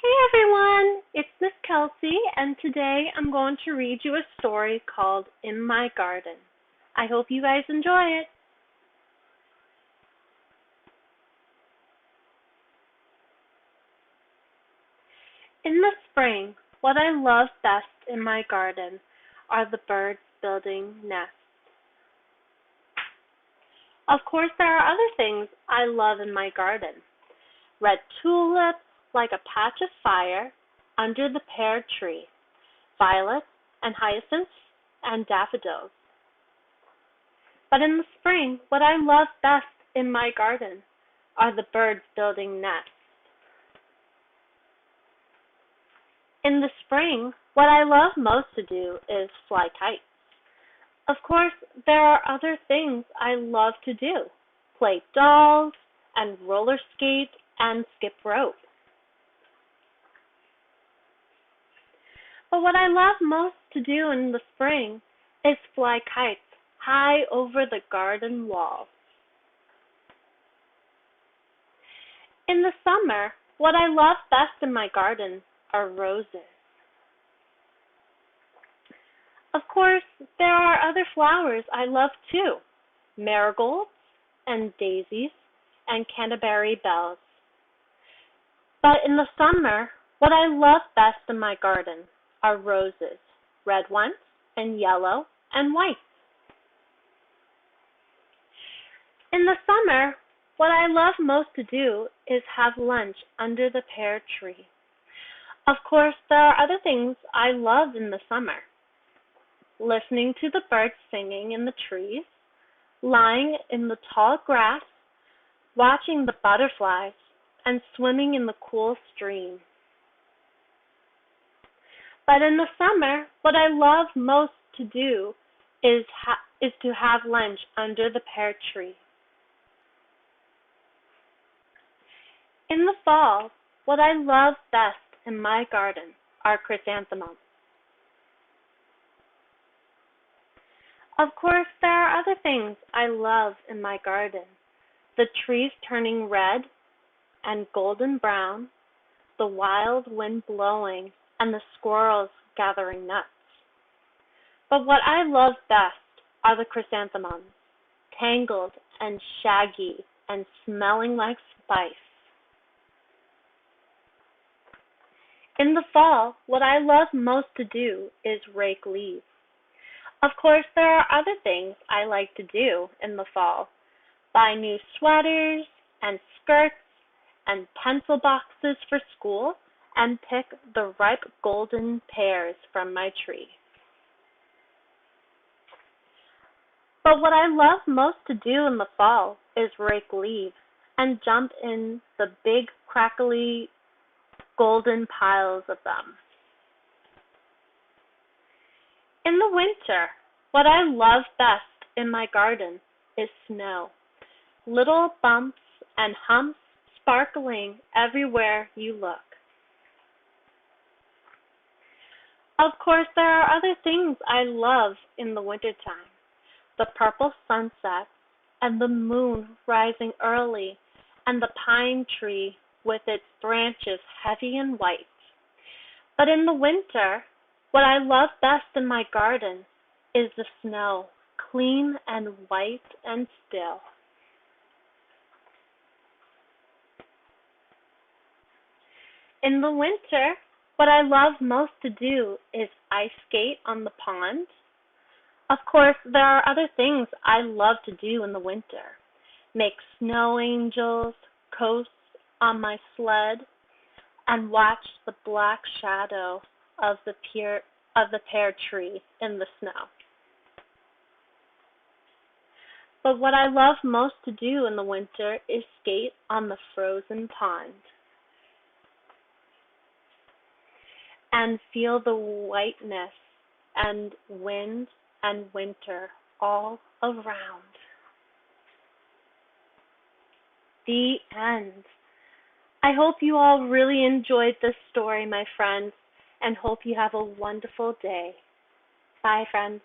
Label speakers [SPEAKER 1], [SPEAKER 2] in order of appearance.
[SPEAKER 1] Hey everyone, it's Miss Kelsey, and today I'm going to read you a story called In My Garden. I hope you guys enjoy it. In the spring, what I love best in my garden are the birds building nests. Of course, there are other things I love in my garden. Red tulips like a patch of fire under the pear tree, violets and hyacinths and daffodils. But in the spring, what I love best in my garden are the birds building nests. In the spring, what I love most to do is fly kites. Of course, there are other things I love to do. Play dolls and roller skate and skip rope. But what I love most to do in the spring is fly kites high over the garden wall. In the summer, what I love best in my garden are roses. Of course, there are other flowers I love too, marigolds and daisies and Canterbury bells. But in the summer, what I love best in my garden are roses, red ones and yellow and white. In the summer, what I love most to do is have lunch under the pear tree. Of course, there are other things I love in the summer. Listening to the birds singing in the trees, lying in the tall grass, watching the butterflies, and swimming in the cool stream. But in the summer, what I love most to do is to have lunch under the pear tree. In the fall, what I love best in my garden are chrysanthemums. Of course, there are other things I love in my garden. The trees turning red and golden brown, the wild wind blowing, and the squirrels gathering nuts. But what I love best are the chrysanthemums, tangled and shaggy and smelling like spice. In the fall, what I love most to do is rake leaves. Of course, there are other things I like to do in the fall. Buy new sweaters and skirts and pencil boxes for school and pick the ripe golden pears from my tree. But what I love most to do in the fall is rake leaves and jump in the big crackly golden piles of them. In the winter, what I love best in my garden is snow. Little bumps and humps sparkling everywhere you look. Of course, there are other things I love in the wintertime. The purple sunsets and the moon rising early and the pine tree with its branches heavy and white. But in the winter, what I love best in my garden is the snow, clean and white and still. In the winter, what I love most to do is ice skate on the pond. Of course, there are other things I love to do in the winter. Make snow angels, coast on my sled, and watch the black shadow of the pear tree in the snow. But what I love most to do in the winter is skate on the frozen pond and feel the whiteness and wind and winter all around. The end. I hope you all really enjoyed this story, my friends, and hope you have a wonderful day. Bye, friends.